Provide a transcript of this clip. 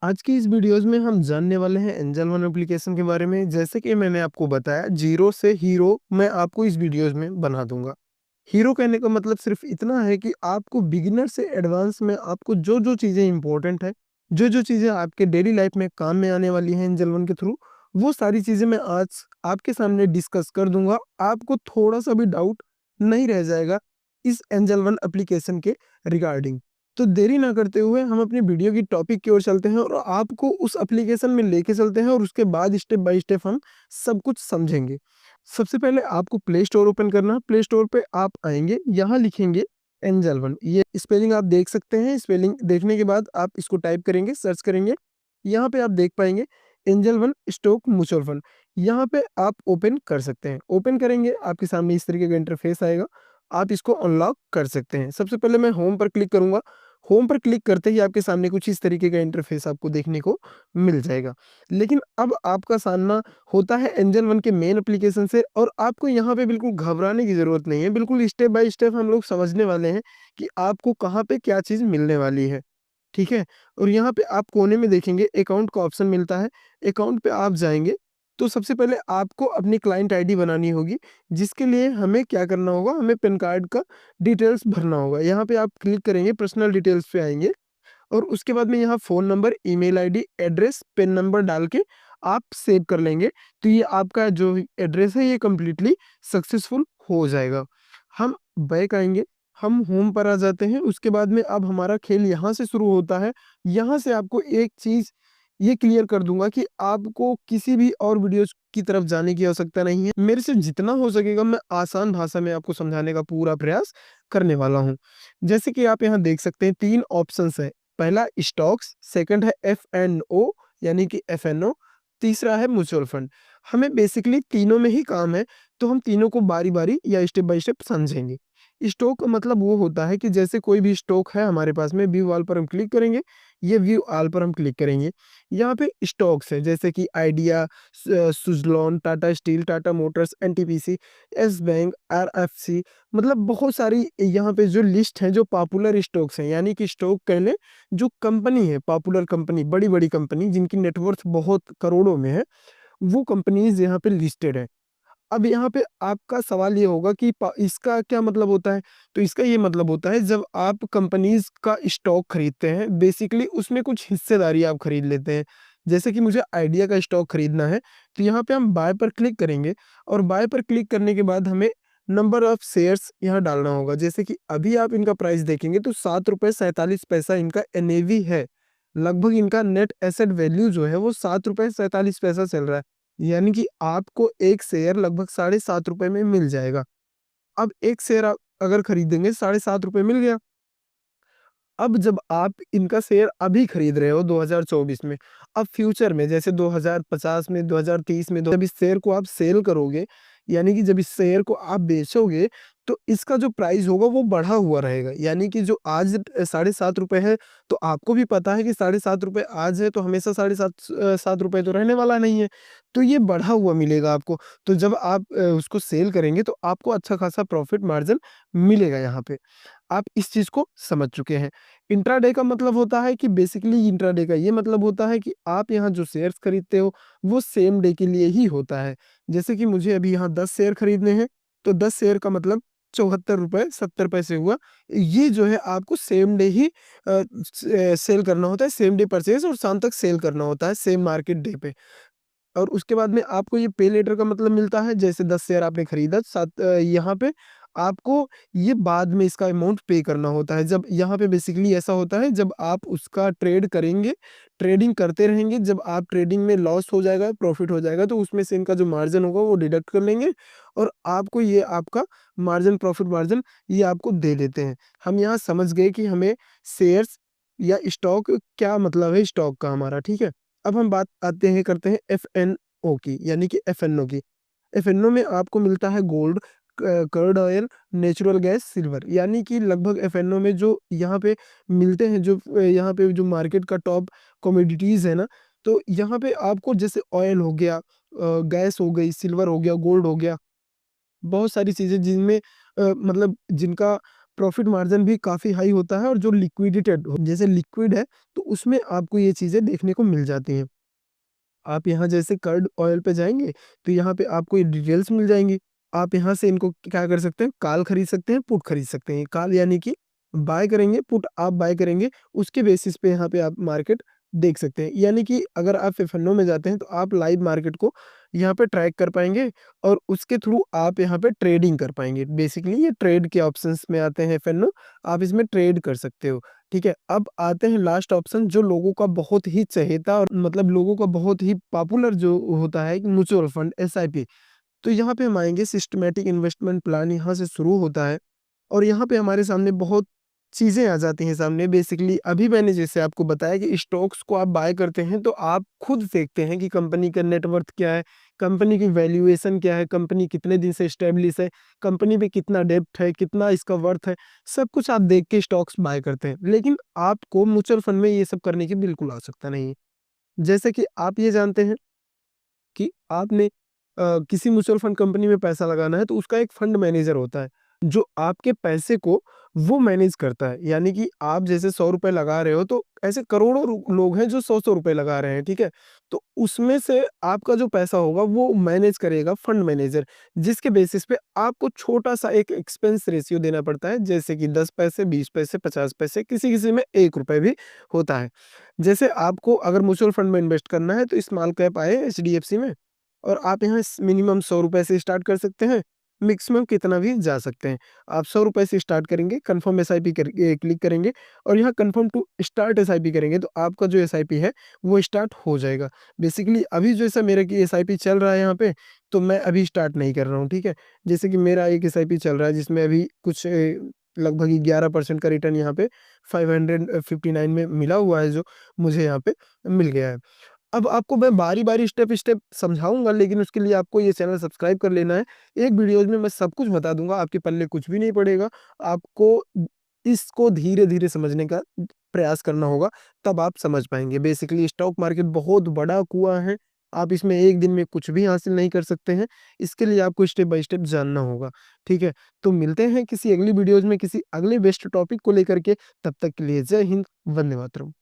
आज की इस वीडियोस में हम जानने वाले हैं एंजल वन एप्लीकेशन के बारे में। जैसे कि मैंने आपको बताया, जीरो से हीरो मैं आपको इस वीडियोस में बना दूंगा। हीरो कहने का मतलब सिर्फ इतना है कि आपको बिगिनर से एडवांस में आपको जो जो चीज़ें इंपॉर्टेंट है, जो जो चीज़ें आपके डेली लाइफ में काम में आने वाली हैं एंजल वन के थ्रू, वो सारी चीज़ें मैं आज आपके सामने डिस्कस कर दूंगा। आपको थोड़ा सा भी डाउट नहीं रह जाएगा इस एंजल वन एप्लीकेशन के रिगार्डिंग। तो देरी ना करते हुए हम अपनी वीडियो की टॉपिक की ओर चलते हैं और आपको उस एप्लीकेशन में लेके चलते हैं और उसके बाद स्टेप बाय स्टेप हम सब कुछ समझेंगे। सबसे पहले आपको प्ले स्टोर ओपन करना है। प्ले स्टोर पे आप आएंगे, यहाँ लिखेंगे एंजल वन। ये स्पेलिंग आप देख सकते हैं। स्पेलिंग देखने के बाद आप इसको टाइप करेंगे, सर्च करेंगे। यहाँ पे आप देख पाएंगे angel one stock mutual fund. यहाँ पे आप ओपन कर सकते हैं। ओपन करेंगे, आपके सामने इस तरीके का इंटरफेस आएगा। आप इसको अनलॉक कर सकते हैं। सबसे पहले मैं होम पर क्लिक करूंगा। होम पर क्लिक करते ही आपके सामने कुछ इस तरीके का इंटरफेस आपको देखने को मिल जाएगा। लेकिन अब आपका सामना होता है एंजल वन के मेन एप्लीकेशन से, और आपको यहाँ पे बिल्कुल घबराने की जरूरत नहीं है। बिल्कुल स्टेप बाय स्टेप हम लोग समझने वाले हैं कि आपको कहाँ पे क्या चीज मिलने वाली है। ठीक है। और यहाँ पे आप कोने में देखेंगे अकाउंट का ऑप्शन मिलता है। अकाउंट पे आप जाएंगे तो सबसे पहले आपको अपनी क्लाइंट आईडी बनानी होगी, जिसके लिए हमें क्या करना होगा, हमें पैन कार्ड का डिटेल्स भरना होगा। यहाँ पे आप क्लिक करेंगे, पर्सनल डिटेल्स पे आएंगे और उसके बाद में यहाँ phone number, email ID, address, PAN number डाल के आप सेव कर लेंगे। तो ये आपका जो एड्रेस है ये कंप्लीटली सक्सेसफुल हो जाएगा। हम बैक आएंगे, हम होम पर आ जाते हैं। उसके बाद में अब हमारा खेल यहाँ से शुरू होता है। यहाँ से आपको एक चीज़ ये क्लियर कर दूंगा कि आपको किसी भी और वीडियोस की तरफ जाने की आवश्यकता नहीं है। मेरे से जितना हो सकेगा मैं आसान भाषा में आपको समझाने का पूरा प्रयास करने वाला हूँ। जैसे कि आप यहाँ देख सकते हैं 3 ऑप्शंस है। पहला स्टॉक्स, सेकंड है एफ-एन-ओ यानी कि एफ-एन-ओ, तीसरा है म्यूचुअल फंड। हमें बेसिकली तीनों में ही काम है, तो हम तीनों को बारी-बारी या स्टेप बाय स्टेप समझेंगे। स्टॉक का मतलब वो होता है कि जैसे कोई भी स्टॉक है हमारे पास में, व्यू ऑल पर हम क्लिक करेंगे, ये व्यू ऑल पर हम क्लिक करेंगे। यहाँ पे स्टॉक्स है जैसे कि idea, Suzlon, Tata steel, Tata Motors, NTPC, yes bank, RFC, मतलब बहुत सारी यहाँ पे जो लिस्ट है, जो पॉपुलर स्टॉक्स हैं, यानी कि स्टॉक कह लें जो कंपनी है, पॉपुलर कंपनी, बड़ी-बड़ी कंपनी जिनकी नेटवर्थ बहुत करोड़ों में है, वो कंपनीज़ यहाँ पे लिस्टेड है। अब यहाँ पे आपका सवाल ये होगा कि इसका क्या मतलब होता है? तो इसका ये मतलब होता है, जब आप कंपनीज़ का स्टॉक खरीदते हैं, बेसिकली उसमें कुछ हिस्सेदारी आप खरीद लेते हैं। जैसे कि मुझे आइडिया का स्टॉक खरीदना है, तो यहाँ पे हम बाय पर क्लिक करेंगे और बाय पर क्लिक करने के बाद हमें नंबर ऑफ शेयर्स यहाँ डालना होगा। जैसे कि अभी आप इनका प्राइस देखेंगे तो ₹7.47 इनका एनएवी है। लगभग इनका नेट एसेट वैल्यू जो है वो ₹7.47 चल रहा है। यानी कि आपको एक शेयर लगभग ₹7.5 में मिल जाएगा। अब एक शेयर आप अगर खरीदेंगे, ₹7.5 मिल गया। अब जब आप इनका शेयर अभी खरीद रहे हो 2024 में, अब फ्यूचर में जैसे 2050 में, 2030 में, जब इस शेयर को आप सेल करोगे, यानी कि जब इस शेयर को आप बेचोगे, तो इसका जो प्राइस होगा वो बढ़ा हुआ रहेगा। यानी कि जो आज ₹7.5 है, तो आपको भी पता है कि ₹7.5 आज है, तो हमेशा ₹7.5 तो रहने वाला नहीं है। तो ये बढ़ा हुआ मिलेगा आपको। तो जब आप उसको सेल करेंगे तो आपको अच्छा खासा प्रॉफिट मार्जिन मिलेगा यहाँ पे। आप इस चीज़ को समझ चुके हैं। इंट्राडे का मतलब होता है कि बेसिकली इंट्राडे का ये मतलब होता है कि आप यहाँ जो शेयर्स खरीदते हो, वो सेम डे के लिए ही होता है। जैसे कि मुझे अभी यहाँ 10 शेयर खरीदने हैं, तो 10 शेयर का मतलब ₹74.70 हुआ। ये जो है आपको सेम डे ही सेल करना होता है, सेम डे परचेज़, और शाम तक सेल करना होता है, सेम मार्केट डे पे। और उसके बाद में आपको ये पे लेटर का मतलब मिलता है। जैसे 10 शेयर आपने खरीदा, यहाँ पे आपको ये बाद में इसका अमाउंट पे करना होता है। जब यहाँ पे बेसिकली ऐसा होता है, जब आप उसका ट्रेड करेंगे, ट्रेडिंग करते रहेंगे, जब आप ट्रेडिंग में लॉस हो जाएगा, प्रॉफिट हो जाएगा, तो उसमें से इनका जो मार्जिन होगा वो डिडक्ट कर लेंगे और आपको ये आपका मार्जिन, प्रॉफिट मार्जिन ये आपको दे देते हैं। हम यहाँ समझ गए कि हमें शेयर्स या स्टॉक क्या मतलब है स्टॉक का हमारा, ठीक है। अब हम बात आते हैं करते हैं एफ-एन-ओ की, यानी कि एफ-एन-ओ की। एफ-एन-ओ में आपको मिलता है gold, crude oil, natural gas, silver, यानी कि लगभग एफ-एन-ओ में जो यहाँ पे मिलते हैं, जो यहाँ पे जो मार्केट का टॉप कमोडिटीज़ है ना, तो यहाँ पे आपको जैसे ऑयल हो गया, गैस हो गई, सिल्वर हो गया, गोल्ड हो गया, बहुत सारी चीज़ें जिनमें मतलब जिनका प्रॉफिट मार्जिन भी काफ़ी हाई होता है और जो लिक्विडेटेड जैसे लिक्विड है, तो उसमें आपको ये चीज़ें देखने को मिल जाती हैं। आप यहाँ जैसे कर्ड ऑयल पे जाएँगे, तो यहाँ पे आपको ये डिटेल्स मिल जाएँगी। आप यहाँ से इनको क्या कर सकते हैं, कॉल खरीद सकते हैं, पुट खरीद सकते हैं। कॉल यानी कि बाय करेंगे, पुट आप बाय करेंगे, उसके बेसिस पे यहाँ पे आप मार्केट देख सकते हैं। यानी कि अगर आप एफ-एन-ओ में जाते हैं, तो आप लाइव मार्केट को यहाँ पे ट्रैक कर पाएँगे और उसके थ्रू आप यहाँ पे ट्रेडिंग कर पाएँगे। बेसिकली ये ट्रेड के ऑप्शंस में आते हैं एफ-एन-ओ, आप इसमें ट्रेड कर सकते हो। ठीक है, अब आते हैं लास्ट ऑप्शन जो लोगों का बहुत ही चहेता और मतलब लोगों का बहुत ही पॉपुलर जो होता है म्यूचुअल फंड एसआईपी। तो यहाँ पे हम आएँगे, सिस्टमैटिक इन्वेस्टमेंट प्लान यहाँ से शुरू होता है और यहाँ पे हमारे सामने बहुत चीज़ें आ जाती हैं सामने। बेसिकली अभी मैंने जैसे आपको बताया कि स्टॉक्स को आप बाय करते हैं तो आप खुद देखते हैं कि कंपनी का नेटवर्थ क्या है, कंपनी की वैल्यूएशन क्या है, कंपनी कितने दिन से एस्टेब्लिश है, कंपनी पे कितना डेब्ट है, कितना इसका वर्थ है, सब कुछ आप देख के स्टॉक्स बाय करते हैं। लेकिन आपको म्यूचुअल फंड में ये सब करने की बिल्कुल आवश्यकता नहीं है। जैसे कि आप ये जानते हैं कि आपने किसी म्यूचुअल फंड कंपनी में पैसा लगाना है, तो उसका एक फंड मैनेजर होता है, जो आपके पैसे को वो मैनेज करता है। यानी कि आप जैसे ₹100 लगा रहे हो, तो ऐसे करोड़ों लोग हैं जो 100-100 रुपए लगा रहे हैं, ठीक है? तो उसमें से आपका जो पैसा होगा वो मैनेज करेगा फंड मैनेजर, जिसके बेसिस पे आपको छोटा-सा एक एक्सपेंस रेशियो देना पड़ता है, जैसे कि 10 पैसे, 20 पैसे, 50 पैसे, किसी-किसी में ₹1 भी होता है। जैसे आपको अगर म्यूचुअल फंड में इन्वेस्ट करना है, तो स्मॉल कैप आए एचडीएफसी में और आप यहाँ मिनिमम ₹100 से स्टार्ट कर सकते हैं, मैक्सिमम कितना भी जा सकते हैं। आप ₹100 से स्टार्ट करेंगे, कन्फर्म एसआईपी करके क्लिक करेंगे और यहाँ कन्फर्म टू स्टार्ट एसआईपी करेंगे, तो आपका जो एसआईपी है, वो स्टार्ट हो जाएगा। बेसिकली अभी जैसा मेरा कि एसआईपी चल रहा है यहाँ पे, तो मैं अभी स्टार्ट नहीं कर रहा हूँ, ठीक है? जैसे कि मेरा एक एसआईपी चल रहा है, जिसमें अभी कुछ लगभग 11% का रिटर्न यहाँ पे 559 में मिला हुआ है, जो मुझे यहाँ पे मिल गया है। अब आपको मैं बारी-बारी, स्टेप-स्टेप समझाऊँगा, लेकिन उसके लिए आपको ये चैनल सब्सक्राइब कर लेना है। एक वीडियोज़ में मैं सब कुछ बता दूँगा, आपके पल्ले कुछ भी नहीं पड़ेगा। आपको इसको धीरे-धीरे समझने का प्रयास करना होगा, तब आप समझ पाएँगे। बेसिकली स्टॉक मार्केट बहुत बड़ा कुआँ है, आप इसमें एक दिन में कुछ भी हासिल नहीं कर सकते हैं। इसके लिए आपको स्टेप बाय स्टेप जानना होगा, ठीक है? तो मिलते हैं किसी अगली वीडियोज़ में, किसी अगले बेस्ट टॉपिक को लेकर के, तब तक के लिए जय हिंद, वंदे मातरम।